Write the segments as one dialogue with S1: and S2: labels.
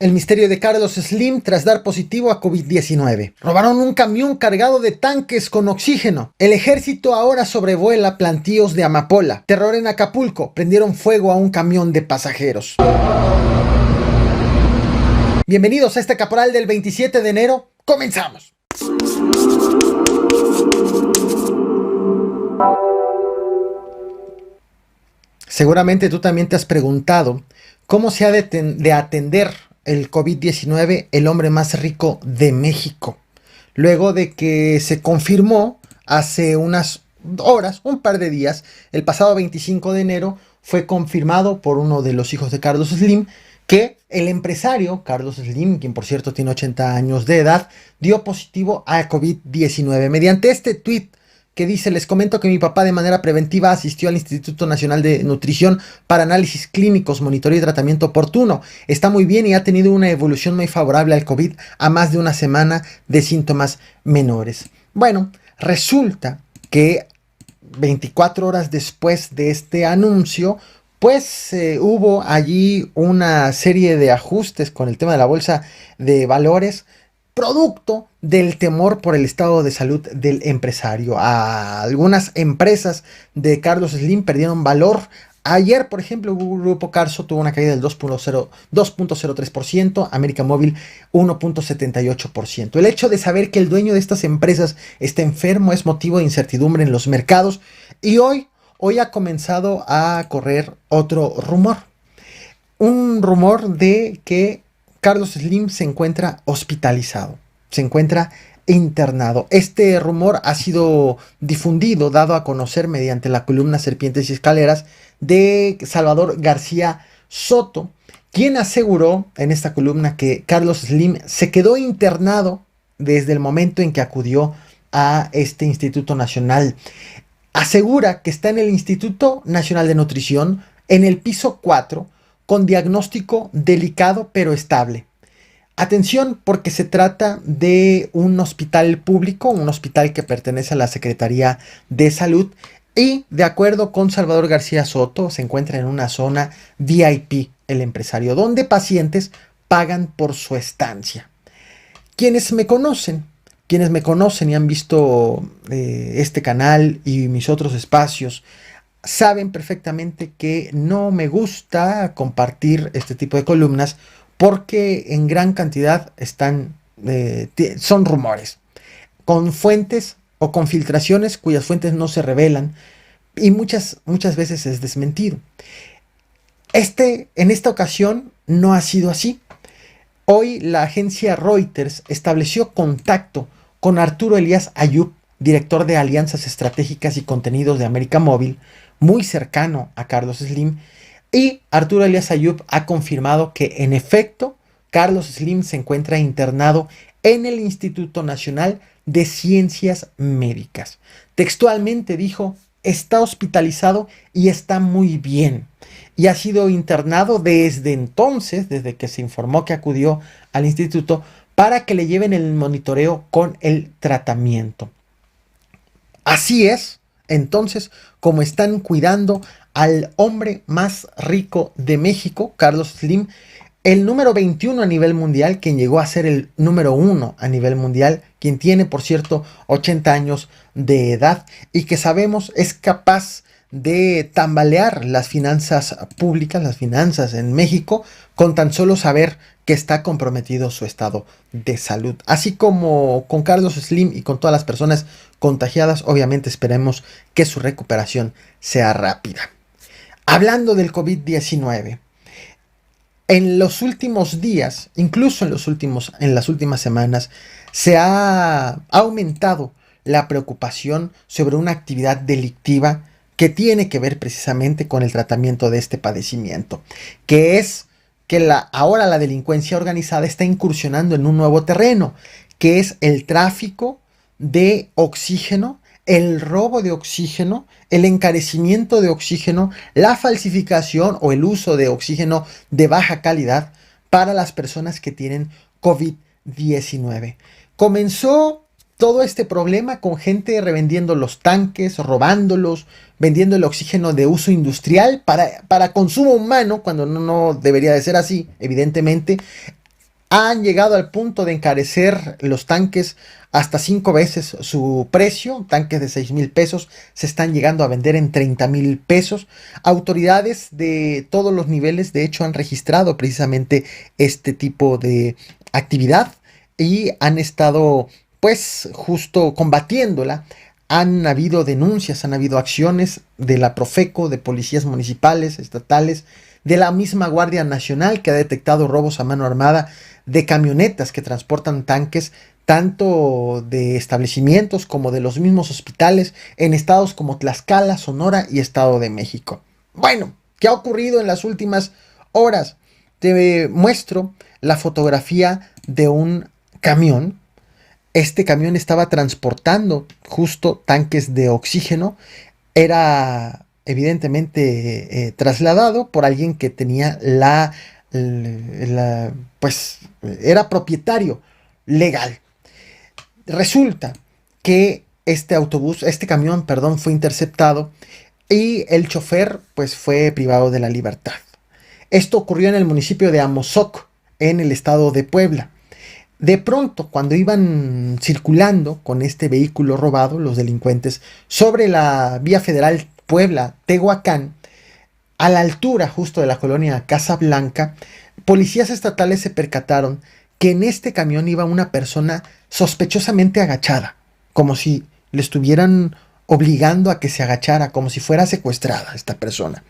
S1: El misterio de Carlos Slim tras dar positivo a COVID-19. Robaron un camión cargado de tanques con oxígeno. El ejército ahora sobrevuela plantíos de amapola. Terror en Acapulco. Prendieron fuego a un camión de pasajeros. Bienvenidos a este Caporal del 27 de enero. ¡Comenzamos! Seguramente tú también te has preguntado cómo se ha de atender el COVID-19 el hombre más rico de México, luego de que se confirmó hace unas horas, un par de días, el pasado 25 de enero, fue confirmado por uno de los hijos de Carlos Slim que el empresario Carlos Slim, quien por cierto tiene 80 años de edad, dio positivo a COVID-19. Mediante este tuit que dice: les comento que mi papá de manera preventiva asistió al Instituto Nacional de Nutrición para análisis clínicos, monitoreo y tratamiento oportuno. Está muy bien y ha tenido una evolución muy favorable al COVID a más de una semana de síntomas menores. Bueno, resulta que 24 horas después de este anuncio, pues hubo allí una serie de ajustes con el tema de la bolsa de valores, producto del temor por el estado de salud del empresario. Algunas empresas de Carlos Slim perdieron valor. Ayer, por ejemplo, Grupo Carso tuvo una caída del 2.03%, América Móvil 1.78%. El hecho de saber que el dueño de estas empresas está enfermo es motivo de incertidumbre en los mercados, y hoy ha comenzado a correr otro rumor. Un rumor de que Carlos Slim se encuentra hospitalizado, se encuentra internado. Este rumor ha sido difundido, dado a conocer mediante la columna Serpientes y Escaleras de Salvador García Soto, quien aseguró en esta columna que Carlos Slim se quedó internado desde el momento en que acudió a este Instituto Nacional. Asegura que está en el Instituto Nacional de Nutrición, en el piso 4, con diagnóstico delicado pero estable. Atención, porque se trata de un hospital público, un hospital que pertenece a la Secretaría de Salud, y de acuerdo con Salvador García Soto, se encuentra en una zona VIP, el empresario, donde pacientes pagan por su estancia. Quienes me conocen y han visto este canal y mis otros espacios, saben perfectamente que no me gusta compartir este tipo de columnas porque en gran cantidad son rumores, con fuentes o con filtraciones cuyas fuentes no se revelan, y muchas veces es desmentido. En esta ocasión no ha sido así. Hoy la agencia Reuters estableció contacto con Arturo Elías Ayub, director de Alianzas Estratégicas y Contenidos de América Móvil, muy cercano a Carlos Slim, y Arturo Elías Ayub ha confirmado que en efecto Carlos Slim se encuentra internado en el Instituto Nacional de Ciencias Médicas. Textualmente dijo: está hospitalizado y está muy bien, y ha sido internado desde entonces, desde que se informó que acudió al instituto, para que le lleven el monitoreo con el tratamiento. Así es, entonces, como están cuidando al hombre más rico de México, Carlos Slim, el número 21 a nivel mundial, quien llegó a ser el número 1 a nivel mundial, quien tiene, por cierto, 80 años de edad y que sabemos es capaz de tambalear las finanzas públicas, las finanzas en México, con tan solo saber que está comprometido su estado de salud. Así como con Carlos Slim y con todas las personas contagiadas, obviamente esperemos que su recuperación sea rápida. Hablando del COVID-19, en los últimos días, incluso en las últimas semanas, se ha aumentado la preocupación sobre una actividad delictiva que tiene que ver precisamente con el tratamiento de este padecimiento, que es que ahora la delincuencia organizada está incursionando en un nuevo terreno, que es el tráfico de oxígeno, el robo de oxígeno, el encarecimiento de oxígeno, la falsificación o el uso de oxígeno de baja calidad para las personas que tienen COVID-19. Comenzó todo este problema con gente revendiendo los tanques, robándolos, vendiendo el oxígeno de uso industrial para consumo humano, cuando no debería de ser así, evidentemente, Han llegado al punto de encarecer los tanques hasta 5 veces su precio. Tanques de 6,000 pesos se están llegando a vender en 30,000 pesos. Autoridades de todos los niveles, de hecho, han registrado precisamente este tipo de actividad y han estado, pues, justo combatiéndola. Han habido denuncias, han habido acciones de la Profeco, de policías municipales, estatales, de la misma Guardia Nacional, que ha detectado robos a mano armada de camionetas que transportan tanques tanto de establecimientos como de los mismos hospitales en estados como Tlaxcala, Sonora y Estado de México. Bueno, ¿qué ha ocurrido en las últimas horas? Te muestro la fotografía de un camión. Este camión estaba transportando justo tanques de oxígeno. Era evidentemente trasladado por alguien que tenía pues era propietario legal. Resulta que este camión, perdón, fue interceptado y el chofer pues fue privado de la libertad. Esto ocurrió en el municipio de Amozoc, en el estado de Puebla. De pronto, cuando iban circulando con este vehículo robado, los delincuentes, sobre la vía federal Puebla-Tehuacán, a la altura justo de la colonia Casa Blanca, policías estatales se percataron que en este camión iba una persona sospechosamente agachada, como si le estuvieran obligando a que se agachara, como si fuera secuestrada esta persona.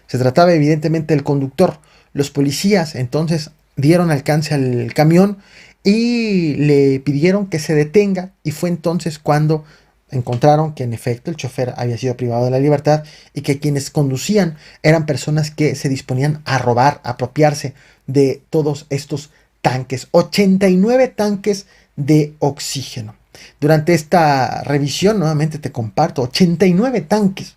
S1: Se trataba evidentemente del conductor. Los policías entonces dieron alcance al camión y le pidieron que se detenga, y fue entonces cuando encontraron que en efecto el chofer había sido privado de la libertad y que quienes conducían eran personas que se disponían a robar, a apropiarse de todos estos tanques, 89 tanques de oxígeno. Durante esta revisión, nuevamente te comparto, 89 tanques.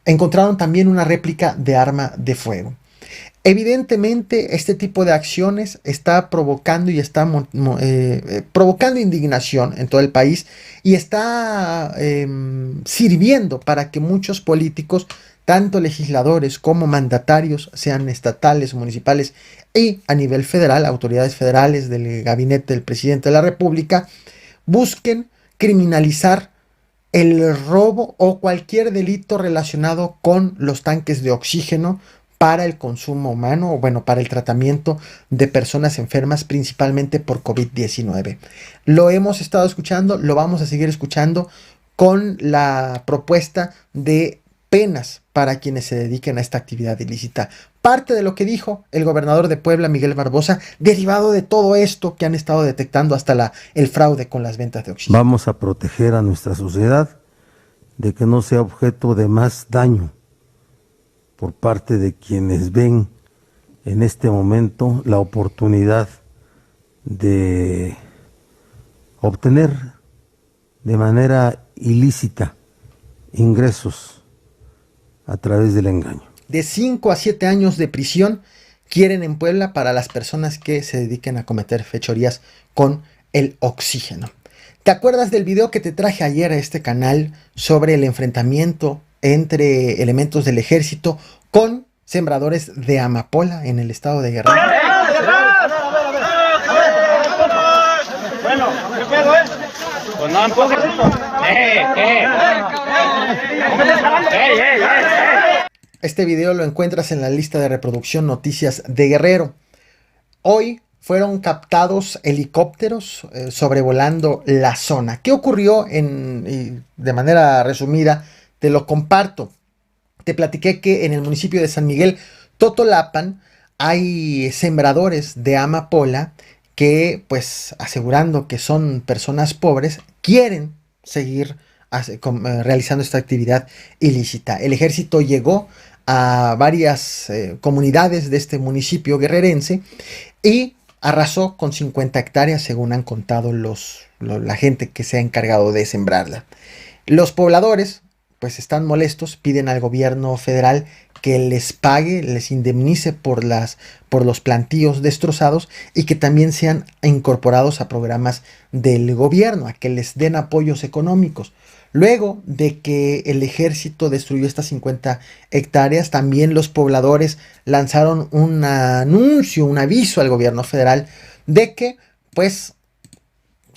S1: Encontraron también una réplica de arma de fuego. Evidentemente, este tipo de acciones está provocando y está provocando indignación en todo el país y está sirviendo para que muchos políticos, tanto legisladores como mandatarios, sean estatales, municipales y a nivel federal, autoridades federales del gabinete del presidente de la República, busquen criminalizar el robo o cualquier delito relacionado con los tanques de oxígeno para el consumo humano, o bueno, para el tratamiento de personas enfermas, principalmente por COVID-19. Lo hemos estado escuchando, lo vamos a seguir escuchando con la propuesta de penas para quienes se dediquen a esta actividad ilícita. Parte de lo que dijo el gobernador de Puebla, Miguel Barbosa, derivado de todo esto que han estado detectando hasta el fraude con las ventas de oxígeno.
S2: Vamos a proteger a nuestra sociedad de que no sea objeto de más daño por parte de quienes ven en este momento la oportunidad de obtener de manera ilícita ingresos a través del engaño.
S1: De 5 a 7 años de prisión quieren en Puebla para las personas que se dediquen a cometer fechorías con el oxígeno. ¿Te acuerdas del video que te traje ayer a este canal sobre el enfrentamiento entre elementos del ejército con sembradores de amapola en el estado de Guerrero?
S3: Bueno, ¿qué pedo es? Pues no empujes.
S1: Este video lo encuentras en la lista de reproducción Noticias de Guerrero. Hoy fueron captados helicópteros sobrevolando la zona. ¿Qué ocurrió? De manera resumida, te lo comparto. Te platiqué que en el municipio de San Miguel Totolapan hay sembradores de amapola que, pues, asegurando que son personas pobres, quieren seguir realizando esta actividad ilícita. El ejército llegó a varias comunidades de este municipio guerrerense y arrasó con 50 hectáreas, según han contado la gente que se ha encargado de sembrarla. Los pobladores pues están molestos, piden al gobierno federal que les pague, les indemnice por los plantíos destrozados y que también sean incorporados a programas del gobierno, a que les den apoyos económicos. Luego de que el ejército destruyó estas 50 hectáreas, también los pobladores lanzaron un anuncio, un aviso al gobierno federal de que pues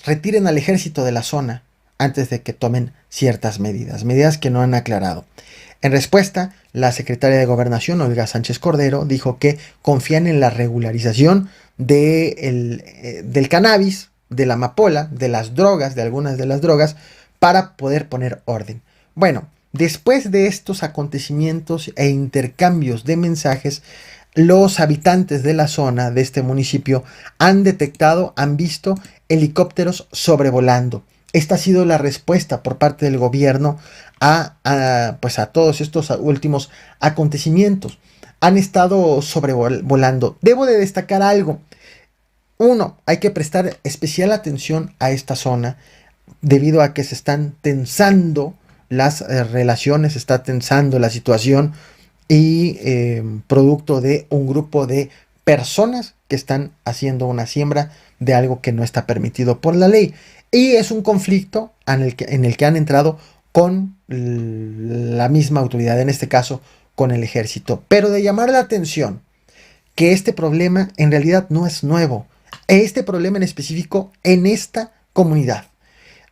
S1: retiren al ejército de la zona antes de que tomen ciertas medidas que no han aclarado. En respuesta, la secretaria de Gobernación, Olga Sánchez Cordero, dijo que confían en la regularización del cannabis, de la amapola, de las drogas, de algunas de las drogas, para poder poner orden. Bueno, después de estos acontecimientos e intercambios de mensajes, los habitantes de la zona, de este municipio, han visto helicópteros sobrevolando. Esta ha sido la respuesta por parte del gobierno a todos estos últimos acontecimientos. Han estado sobrevolando. Debo de destacar algo. Uno, hay que prestar especial atención a esta zona debido a que se están tensando las relaciones, se está tensando la situación y producto de un grupo de personas que están haciendo una siembra de algo que no está permitido por la ley. Y es un conflicto en el que han entrado con la misma autoridad, en este caso con el ejército. Pero de llamar la atención que este problema en realidad no es nuevo. Este problema en específico en esta comunidad.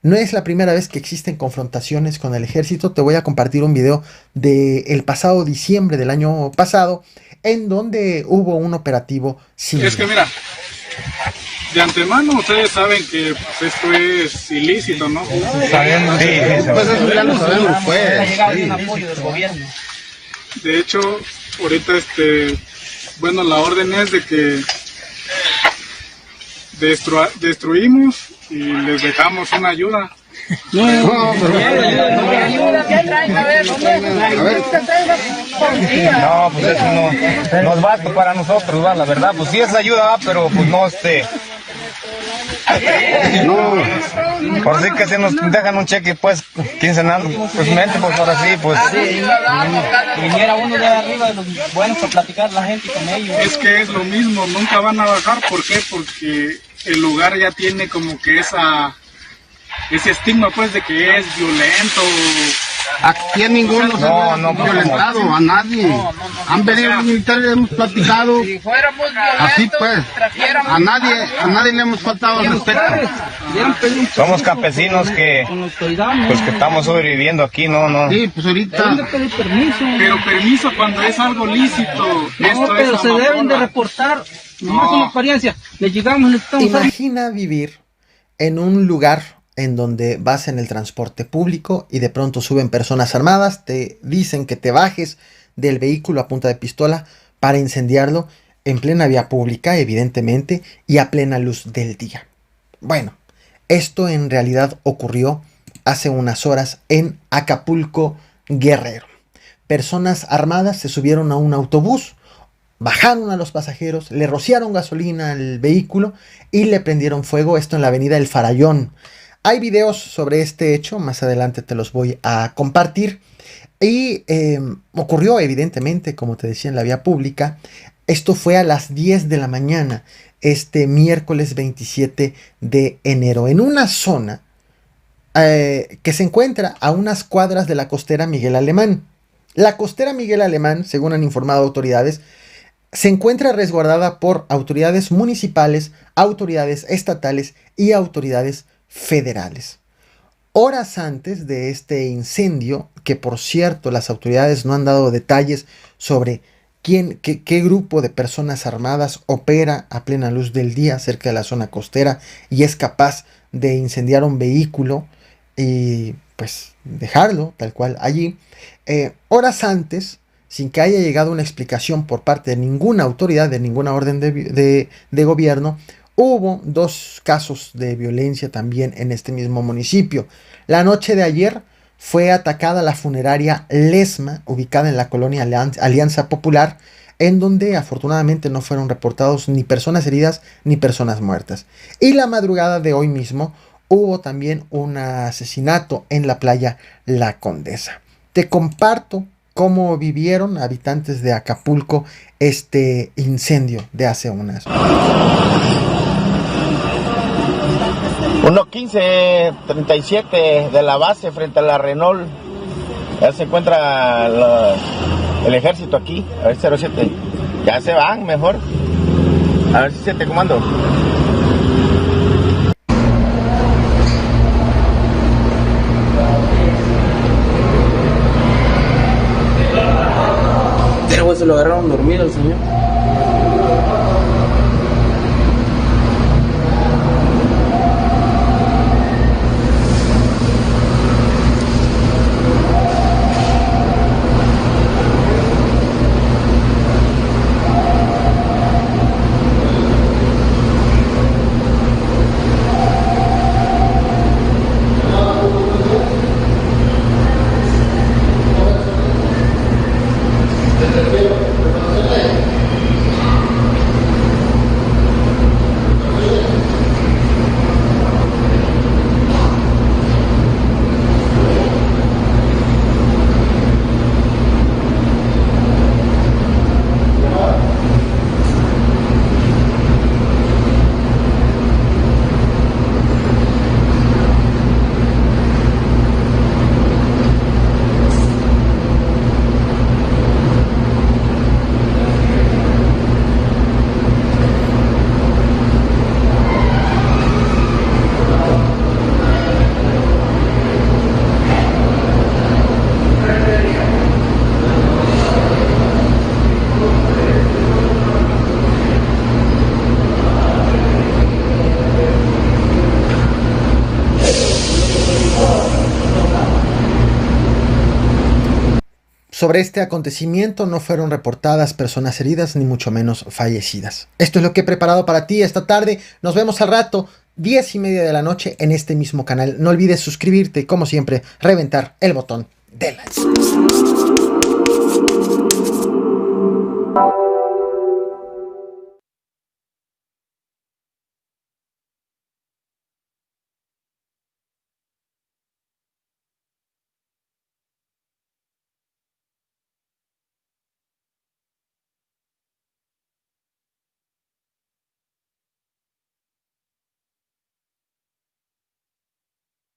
S1: No es la primera vez que existen confrontaciones con el ejército. Te voy a compartir un video del pasado diciembre del año pasado en donde hubo un operativo similar.
S4: Es que mira, de antemano ustedes saben que pues, esto es ilícito, ¿no?
S3: Sabemos, sí,
S5: Pues eso ya lo sabemos, pues.
S3: un apoyo del gobierno.
S4: De hecho, ahorita la orden es de que destruimos y les dejamos una ayuda.
S5: No,
S3: pues eso no es vasto para nosotros, ¿va? La verdad, pues sí es ayuda, pero pues no por sí que se nos dejan un cheque pues quincenal, pues mente, pues ahora sí, pues
S6: viniera uno de arriba de los buenos a platicar la gente con ellos.
S4: Es que es lo mismo, nunca van a bajar. ¿Por qué? Porque el lugar ya tiene como que ese estigma pues de que es violento.
S5: aquí a ninguno nos han violentado, a nadie. Han venido los militares, hemos platicado.
S6: Si fuéramos violentos,
S5: así pues, a nadie le hemos faltado el respeto.
S3: somos campesinos que pues que estamos sobreviviendo aquí, no.
S5: Sí, pues ahorita.
S4: Pero permiso cuando es algo lícito.
S6: No, pero se deben de reportar. Nomás una apariencia. Le llegamos, necesitamos.
S1: Imagina vivir en un lugar en donde vas en el transporte público y de pronto suben personas armadas, te dicen que te bajes del vehículo a punta de pistola para incendiarlo en plena vía pública, evidentemente, y a plena luz del día. Bueno, esto en realidad ocurrió hace unas horas en Acapulco, Guerrero. Personas armadas se subieron a un autobús, bajaron a los pasajeros, le rociaron gasolina al vehículo y le prendieron fuego, esto en la avenida El Farallón. Hay videos sobre este hecho, más adelante te los voy a compartir. Y ocurrió evidentemente, como te decía, en la vía pública. Esto fue a las 10 de la mañana, este miércoles 27 de enero, en una zona que se encuentra a unas cuadras de la costera Miguel Alemán. La costera Miguel Alemán, según han informado autoridades, se encuentra resguardada por autoridades municipales, autoridades estatales y autoridades federales. Horas antes de este incendio, que por cierto las autoridades no han dado detalles sobre qué grupo de personas armadas opera a plena luz del día cerca de la zona costera y es capaz de incendiar un vehículo y pues dejarlo tal cual allí. Horas antes, sin que haya llegado una explicación por parte de ninguna autoridad, de ninguna orden de gobierno, hubo 2 casos de violencia también en este mismo municipio. La noche de ayer fue atacada la funeraria Lesma, ubicada en la colonia Alianza Popular, en donde afortunadamente no fueron reportados ni personas heridas ni personas muertas. Y la madrugada de hoy mismo hubo también un asesinato en la playa La Condesa. Te comparto cómo vivieron habitantes de Acapulco este incendio de hace unas horas.
S7: 1:15:37 de la base frente a la Renault. Ya se encuentra el ejército aquí. A ver, 07. Ya se van mejor. A ver si 7 comando.
S6: lo agarraron dormido el señor.
S1: Sobre este acontecimiento no fueron reportadas personas heridas ni mucho menos fallecidas. Esto es lo que he preparado para ti esta tarde. Nos vemos al rato, 10:30 de la noche en este mismo canal. No olvides suscribirte y como siempre reventar el botón de like.